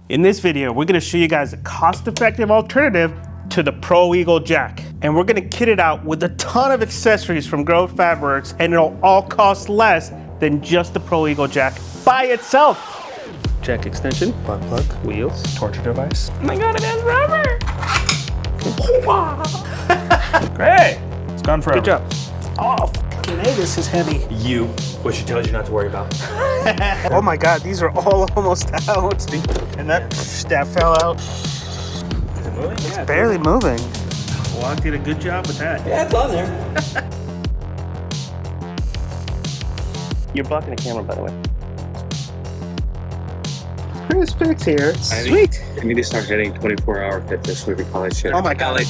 In this video, we're gonna show you guys a cost-effective alternative to the Pro Eagle jack. And we're gonna kit it out with a ton of accessories from Fabworks, and it'll all cost less than just the Pro Eagle jack by itself. Jack extension, plug, wheels, torture device. Oh my God, it has rubber! Great, it's gone forever. Good job. Oh, fucking A, this is heavy. What she tells you not to worry about. Oh my God, these are all almost out. And that fell out. Is it moving? It's barely moving. Well, I did a good job with that. Yeah, it's on there. You're blocking the camera, by the way. Chris Fix here. Sweet. I need to start hitting 24-hour fitness so we can call it shit. Oh my God.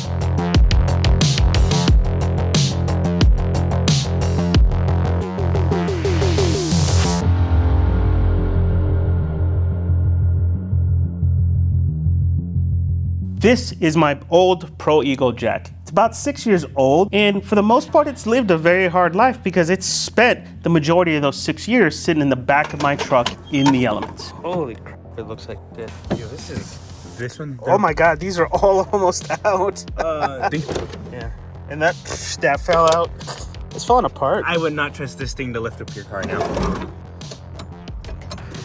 This is my old Pro Eagle jack. It's about 6 years old, and for the most part, it's lived a very hard life because it's spent the majority of those 6 years sitting in the back of my truck in the elements. Holy crap, it looks like this. Yo, this one. Oh my God, these are all almost out. Yeah, and that fell out. It's falling apart. I would not trust this thing to lift up your car now.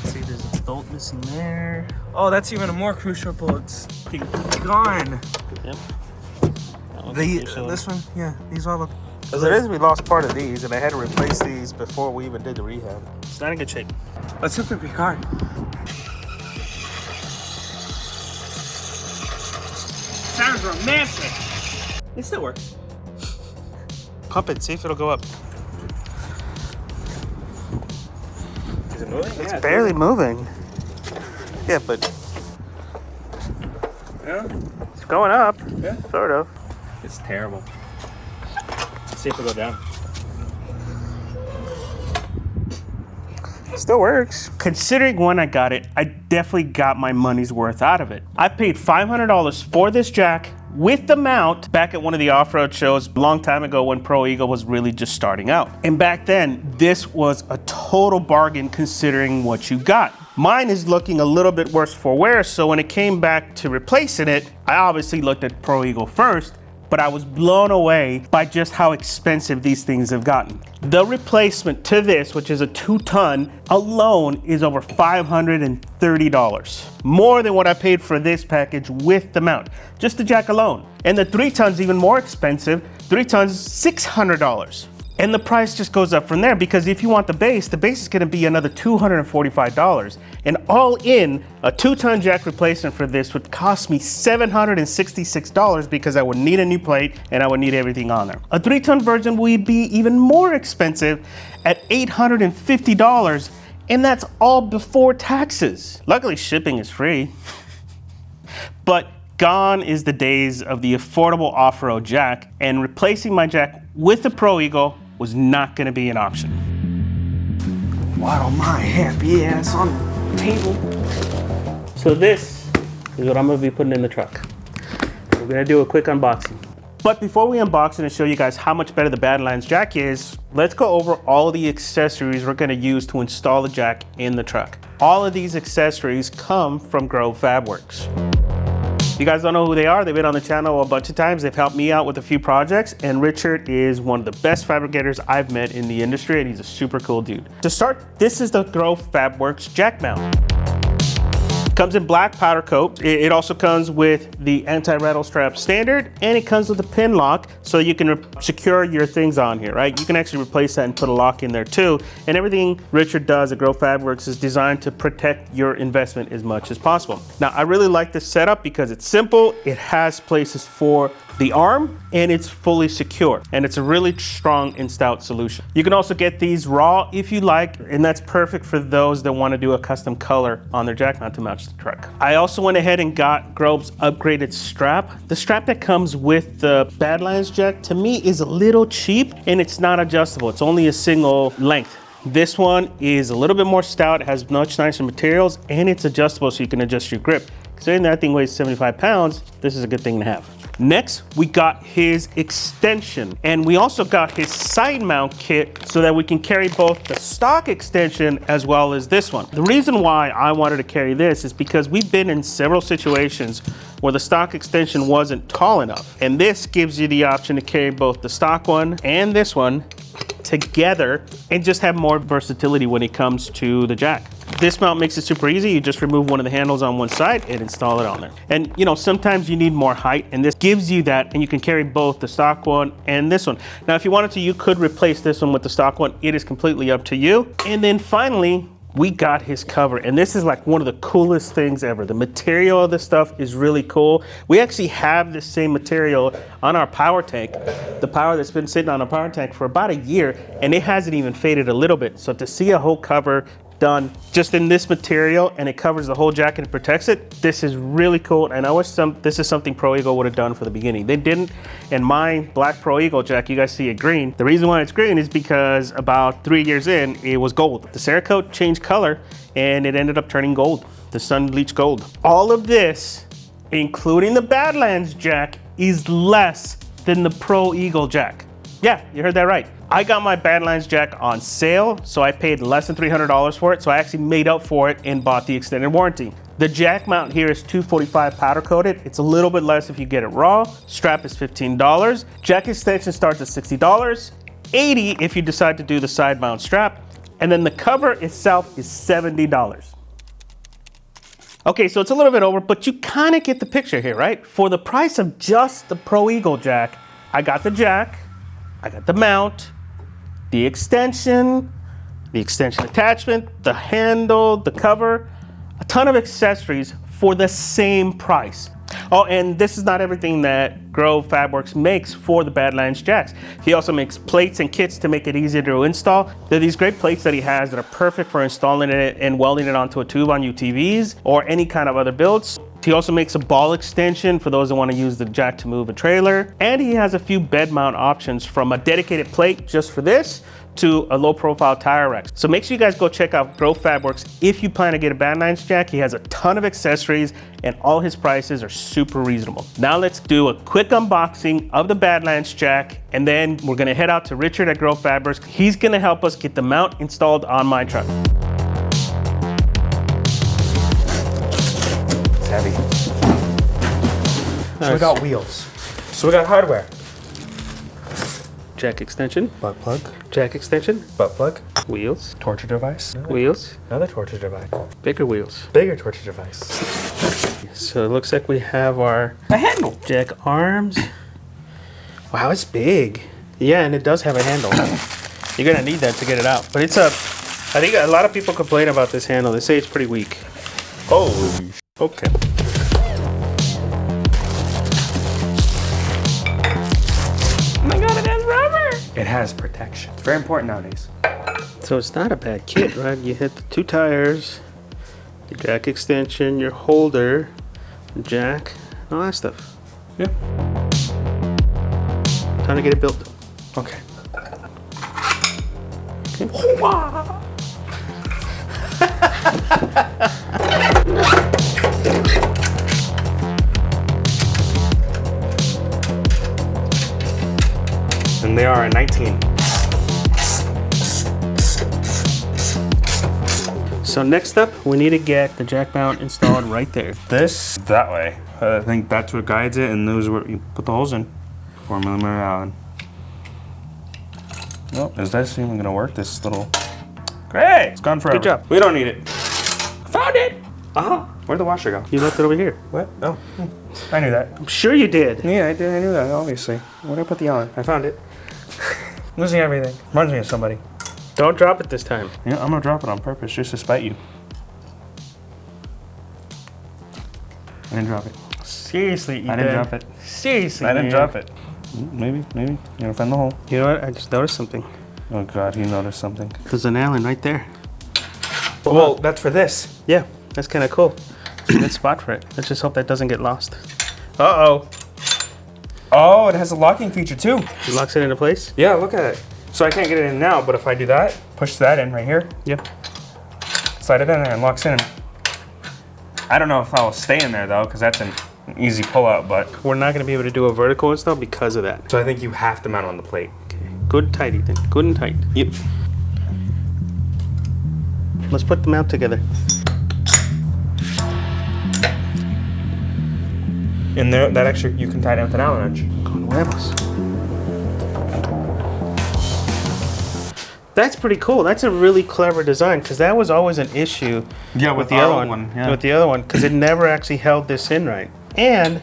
See, there's a bolt missing there. Oh, that's even a more crucial bolt. It's gone. Yep. This one, yeah, these all look. Because it is, we lost part of these, and I had to replace these before we even did the rehab. It's not in good shape. Let's lift up your car. Sounds romantic. It still works. Pump it, see if it'll go up. Is it moving? It's barely moving. Yeah, but Yeah. it's going up. Yeah. Sort of. It's terrible. Let's see if it'll go down. Still works. Considering when I got it, I definitely got my money's worth out of it. I paid $500 for this jack with the mount back at one of the off-road shows a long time ago when Pro Eagle was really just starting out. And back then, this was a total bargain considering what you got. Mine is looking a little bit worse for wear, so when it came back to replacing it, I obviously looked at Pro Eagle first, but I was blown away by just how expensive these things have gotten. The replacement to this, which is a 2-ton, alone is over $530. More than what I paid for this package with the mount, just the jack alone. And the 3-ton's even more expensive. 3 tons, $600. And the price just goes up from there because if you want the base is gonna be another $245. And all in, a 2-ton jack replacement for this would cost me $766 because I would need a new plate and I would need everything on there. A 3-ton version would be even more expensive at $850, and that's all before taxes. Luckily, shipping is free. But gone is the days of the affordable off-road jack, and replacing my jack with the Pro Eagle was not gonna be an option. Waddle my happy ass on the table. So this is what I'm gonna be putting in the truck. We're gonna do a quick unboxing. But before we unbox it and show you guys how much better the Badlands jack is, let's go over all of the accessories we're gonna use to install the jack in the truck. All of these accessories come from Fabworks. You guys don't know who they are. They've been on the channel a bunch of times. They've helped me out with a few projects, and Richard is one of the best fabricators I've met in the industry, and he's a super cool dude. To start, this is the Fabworks jack mount. Comes in black powder coat. It also comes with the anti-rattle strap standard, and it comes with a pin lock so you can secure your things on here, right? You can actually replace that and put a lock in there too. And everything Richard does at Fabworks is designed to protect your investment as much as possible. Now, I really like this setup because it's simple, it has places for the arm, and it's fully secure. And it's a really strong and stout solution. You can also get these raw if you like, and that's perfect for those that want to do a custom color on their jack mount to match the truck. I also went ahead and got Grove's upgraded strap. The strap that comes with the Badlands jack, to me, is a little cheap, and it's not adjustable. It's only a single length. This one is a little bit more stout, it has much nicer materials, and it's adjustable so you can adjust your grip. Considering that thing weighs 75 pounds, this is a good thing to have. Next, we got his extension, and we also got his side mount kit so that we can carry both the stock extension as well as this one. The reason why I wanted to carry this is because we've been in several situations where the stock extension wasn't tall enough, and this gives you the option to carry both the stock one and this one together and just have more versatility when it comes to the jack. This mount makes it super easy. You just remove one of the handles on one side and install it on there. And you know, sometimes you need more height, and this gives you that, and you can carry both the stock one and this one. Now, if you wanted to, you could replace this one with the stock one. It is completely up to you. And then finally, we got his cover, and this is like one of the coolest things ever. The material of this stuff is really cool. We actually have this same material on our power tank, the power that's been sitting on our power tank for about a year, and it hasn't even faded a little bit. So to see a whole cover done just in this material, and it covers the whole jacket and protects it, this is really cool. And I wish this is something Pro Eagle would have done for the beginning. They didn't. In my black Pro Eagle jack, you guys see it green. The reason why it's green is because about 3 years in, it was gold. The Cerakote changed color and it ended up turning gold. The sun bleached gold. All of this, including the Badlands jack, is less than the Pro Eagle jack. Yeah, you heard that right. I got my Badlands jack on sale, so I paid less than $300 for it, so I actually made up for it and bought the extended warranty. The jack mount here is 245 powder coated. It's a little bit less if you get it raw. Strap is $15. Jack extension starts at $60. $80 if you decide to do the side mount strap. And then the cover itself is $70. Okay, so it's a little bit over, but you kind of get the picture here, right? For the price of just the Pro Eagle jack, I got the jack, I got the mount, the extension attachment, the handle, the cover, a ton of accessories for the same price. Oh, and this is not everything that Grove Fabworks makes for the Badlands jacks. He also makes plates and kits to make it easier to install. There are these great plates that he has that are perfect for installing it and welding it onto a tube on UTVs or any kind of other builds. He also makes a ball extension for those that want to use the jack to move a trailer. And he has a few bed mount options, from a dedicated plate just for this to a low profile tire rack. So make sure you guys go check out Grove Fabworks if you plan to get a Badlands jack. He has a ton of accessories and all his prices are super reasonable. Now let's do a quick unboxing of the Badlands jack, and then we're gonna head out to Richard at Grove Fabworks. He's gonna help us get the mount installed on my truck. It's heavy. So we got wheels. So we got hardware. Jack extension, Butt plug. jack extension, Butt plug. wheels, Torture device. wheels, Another torture device. bigger wheels. Bigger torture device. So it looks like we have our A handle. jack arms. Wow, it's big. Yeah, and it does have a handle. You're gonna need that to get it out. But it's I think a lot of people complain about this handle. They say it's pretty weak. Holy. Okay. Oh my god, it has rubber. It has protection. It's very important nowadays. So it's not a bad kit, right? You hit the 2 tires, the jack extension, your holder, the jack, all that stuff. Yeah. Time to get it built. Okay. Okay. And they are a 19. So next up, we need to get the jack mount installed right there. This that way. I think that's what guides it, and those are where you put the holes in. 4mm Allen. Oh, is this even gonna work? This little. Great! It's gone forever. Good job. We don't need it. Found it! Uh-huh. Where'd the washer go? You left it over here. What? Oh. I knew that. I'm sure you did. Yeah, I did. I knew that, obviously. Where'd I put the Allen? I found it. Losing everything. Reminds me of somebody. Don't drop it this time. Yeah, I'm gonna drop it on purpose just to spite you. I didn't drop it. Seriously, Ethan. I didn't drop it. Seriously, I didn't man. drop it. Maybe. You're gonna find the hole. You know what? I just noticed something. Oh God, you noticed something. There's an Allen right there. Well, that's for this. Yeah, that's kind of cool. It's a good spot for it. Let's just hope that doesn't get lost. Uh-oh. Oh, it has a locking feature too. It locks it into place? Yeah, look at it. So I can't get it in now, but if I do that, push that in right here, Yep. slide it in there and locks in. I don't know if that will stay in there though, because that's an easy pull out, but. We're not gonna be able to do a vertical install because of that. So I think you have to mount on the plate. Okay. Good and tight, Ethan. Good and tight. Yep. Let's put the mount together. And there, that actually, you can tie down with an Allen wrench. Con huevos. That's pretty cool. That's a really clever design because that was always an issue with the other one. Yeah. With the other one because it never actually held this in right. And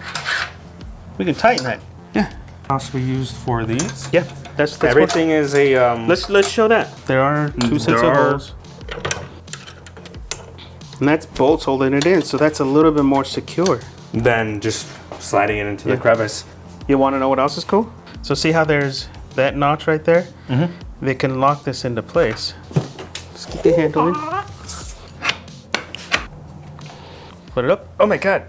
we can tighten that. Yeah. Possibly used for these. Yeah, that's Everything is a. Let's show that. There are two sets of bolts. And that's bolts holding it in, so that's a little bit more secure. Than just sliding it into the crevice. You want to know what else is cool? So see how there's that notch right there? Mm-hmm. They can lock this into place. Just keep the handle in. Put it up. Oh my god.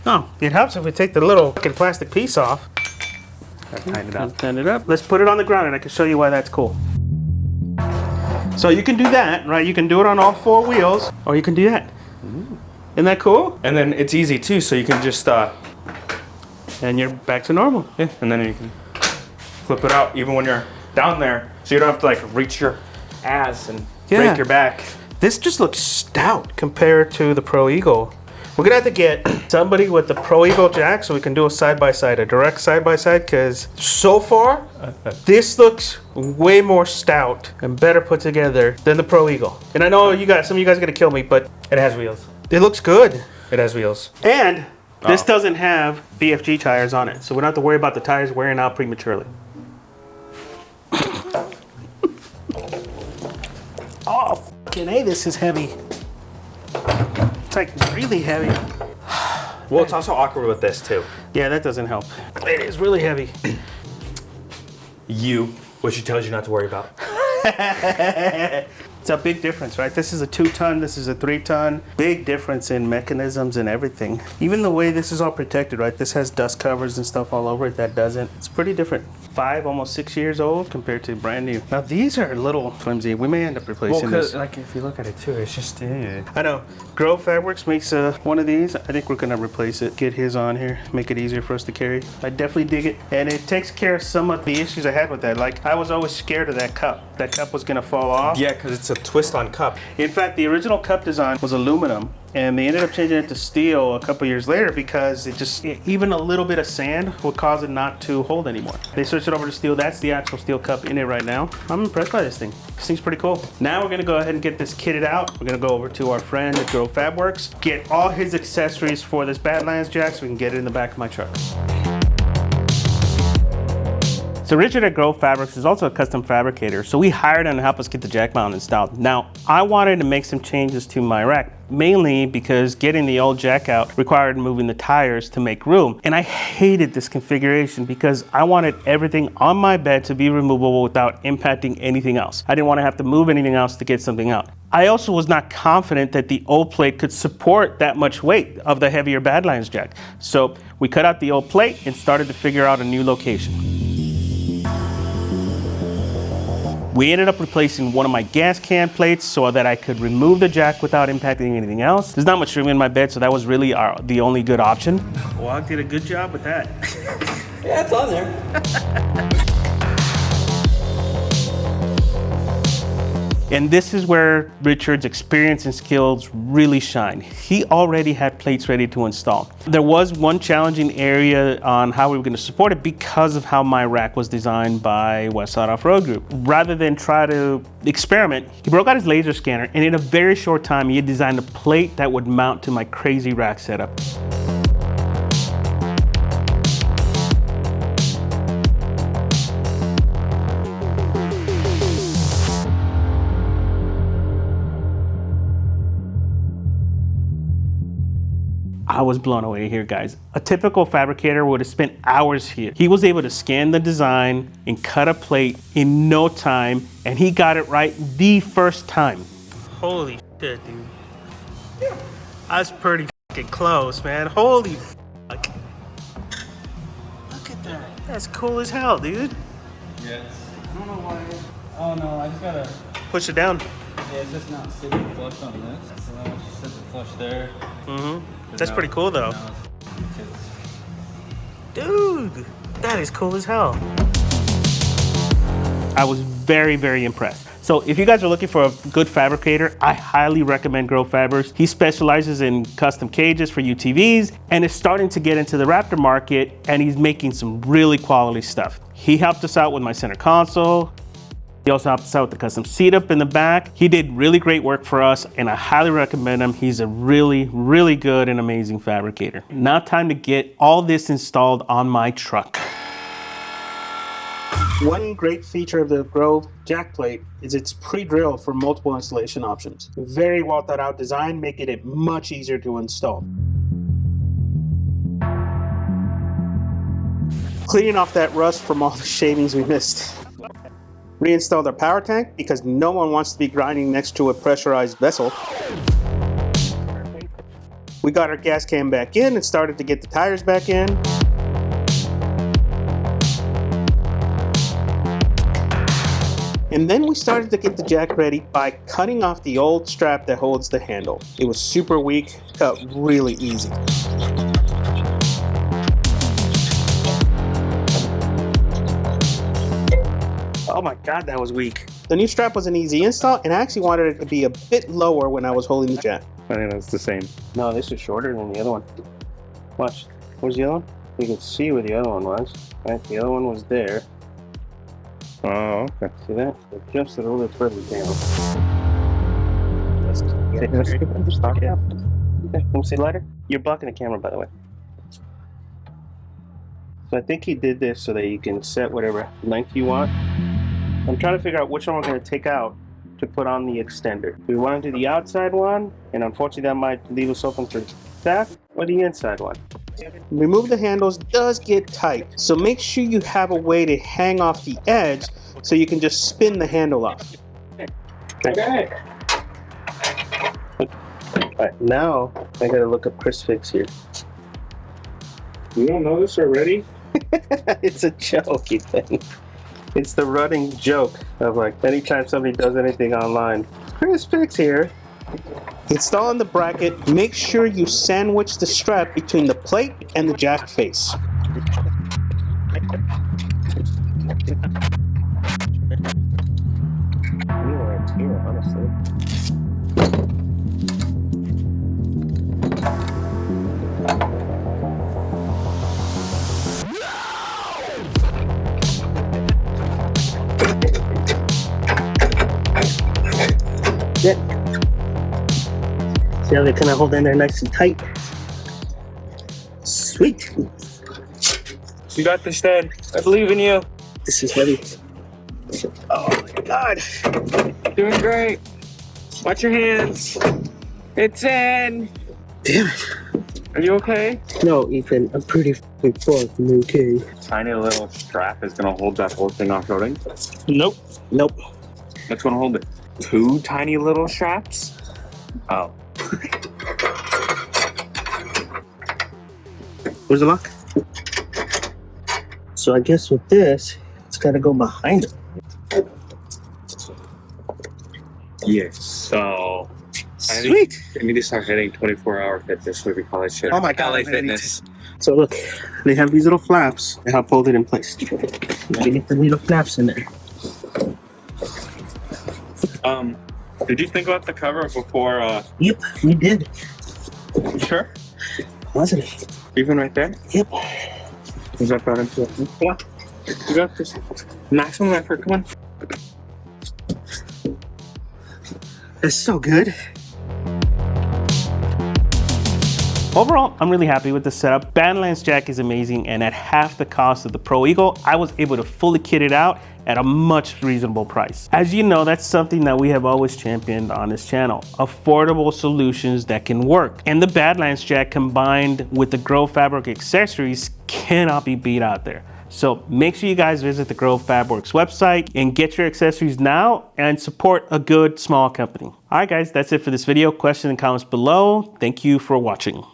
Oh, it helps if we take the little fucking plastic piece off. Tighten it up. Tighten it up. Let's put it on the ground and I can show you why that's cool. So you can do that, right? You can do it on all four wheels, or you can do that. Isn't that cool? And then it's easy too, so you can just and you're back to normal. yeah, and then you can flip it out even when you're down there, so you don't have to like reach your ass and break your back. This just looks stout compared to the Pro Eagle. We're gonna have to get somebody with the Pro Eagle jack so we can do a side-by-side, a direct side-by-side, because so far, this looks way more stout and better put together than the Pro Eagle. And I know some of you guys are gonna kill me, but It has wheels. it looks good. It has wheels. And this doesn't have BFG tires on it, so we don't have to worry about the tires wearing out prematurely. Oh, fucking A, this is heavy. It's like really heavy. Well, it's also awkward with this too. Yeah, that doesn't help. It is really heavy. What she tells you not to worry about. It's a big difference, right? This is a 2-ton, this is a 3-ton. Big difference in mechanisms and everything. Even the way this is all protected, right? This has dust covers and stuff all over it, that doesn't. It's pretty different. 5, almost 6 years old compared to brand new. Now these are a little flimsy. We may end up replacing this. like if you look at it too, it's just I know. Fabworks makes one of these. I think we're gonna replace it. Get his on here, make it easier for us to carry. I definitely dig it. And it takes care of some of the issues I had with that. Like, I was always scared of that cup. That cup was gonna fall off. Yeah, because it's a twist-on cup. In fact, the original cup design was aluminum, and they ended up changing it to steel a couple years later because even a little bit of sand would cause it not to hold anymore. They switched it over to steel. That's the actual steel cup in it right now. I'm impressed by this thing. This thing's pretty cool. Now we're gonna go ahead and get this kitted out. We're gonna go over to our friend at Fabworks, get all his accessories for this Badlands jack so we can get it in the back of my truck. So Richard at Fabworks is also a custom fabricator, so we hired him to help us get the jack mount installed. Now, I wanted to make some changes to my rack, mainly because getting the old jack out required moving the tires to make room. And I hated this configuration because I wanted everything on my bed to be removable without impacting anything else. I didn't want to have to move anything else to get something out. I also was not confident that the old plate could support that much weight of the heavier Badlands jack. So we cut out the old plate and started to figure out a new location. We ended up replacing one of my gas can plates so that I could remove the jack without impacting anything else. There's not much room in my bed, so that was really the only good option. Wog did a good job with that. Yeah, it's on there. And this is where Richard's experience and skills really shine. He already had plates ready to install. There was one challenging area on how we were going to support it because of how my rack was designed by Westside Offroad Group. Rather than try to experiment, he broke out his laser scanner, and in a very short time, he had designed a plate that would mount to my crazy rack setup. I was blown away here, guys. A typical fabricator would have spent hours here. He was able to scan the design and cut a plate in no time, and he got it right the first time. Holy shit, dude. That's pretty fucking close, man. Holy fuck. Look at that. That's cool as hell, dude. Yes. I don't know why. Oh no, I just gotta. Push it down. Yeah, it's just not sitting flush on this. So I want you to sit the flush there. Mm-hmm. That's pretty cool, though. Now it's Dude, that is cool as hell. I was very, very impressed. So if you guys are looking for a good fabricator, I highly recommend Grow Fabrics. He specializes in custom cages for UTVs and is starting to get into the Raptor market, and he's making some really quality stuff. He helped us out with my center console. He also helped us out with the custom seat up in the back. He did really great work for us, and I highly recommend him. He's a really, really good and amazing fabricator. Now time to get all this installed on my truck. One great feature of the Grove jack plate is it's pre-drilled for multiple installation options. Very well thought out design, making it much easier to install. Cleaning off that rust from all the shavings we missed. Reinstalled our power tank because no one wants to be grinding next to a pressurized vessel. We got our gas can back in and started to get the tires back in. And then we started to get the jack ready by cutting off the old strap that holds the handle. It was super weak, cut really easy. Oh my God, that was weak. The new strap was an easy install, and I actually wanted it to be a bit lower when I was holding the jack. I think that's the same. No, this is shorter than the other one. Watch. Where's the other one? You can see where the other one was. Right, the other one was there. Oh, okay. See that? It jumps it a little bit further down. Yeah. Okay, let me see lighter. You're blocking the camera, by the way. So I think he did this so that you can set whatever length you want. I'm trying to figure out which one we're going to take out to put on the extender. Do we want to do the outside one? And unfortunately that might leave us open for that, or the inside one? Remove the handles does get tight, so make sure you have a way to hang off the edge so you can just spin the handle off. Okay. Alright, now I gotta look up Chris Fix here. You don't know this already? It's a joke, Ethan. It's the running joke of like anytime somebody does anything online. Chris Fix here. Installing the bracket, make sure you sandwich the strap between the plate and the jack face. Yeah. See how they kind of hold in there nice and tight? Sweet. You got this, Dad. I believe in you. This is heavy. Oh my God. Doing great. Watch your hands. It's in. Damn it. Are you okay? No, Ethan, I'm pretty fucking okay. Tiny little strap is gonna hold that whole thing off-roading. Nope. Nope. That's gonna hold it. Two tiny little straps? Oh. Where's the lock? So I guess with this, it's gotta go behind it. Yes. So Sweet. I need to start hitting 24-hour fitness movie college shit. Oh my God. LA Fitness. So look, they have these little flaps that help hold it in place. Now you get the little flaps in there. Did you think about the cover before, Yep, we did. You sure? Positive. Even right there? Yep. Is that brought into it? Yeah. You got this. Maximum effort, come on. It's so good. Overall, I'm really happy with the setup. Bandland's jack is amazing, and at half the cost of the Pro Eagle, I was able to fully kit it out at a much reasonable price. As you know, that's something that we have always championed on this channel, affordable solutions that can work. And the Badlands jack combined with the Grow Fabric accessories cannot be beat out there. So make sure you guys visit the Grow Fabworks website and get your accessories now and support a good small company. All right guys, that's it for this video. Questions and comments below. Thank you for watching.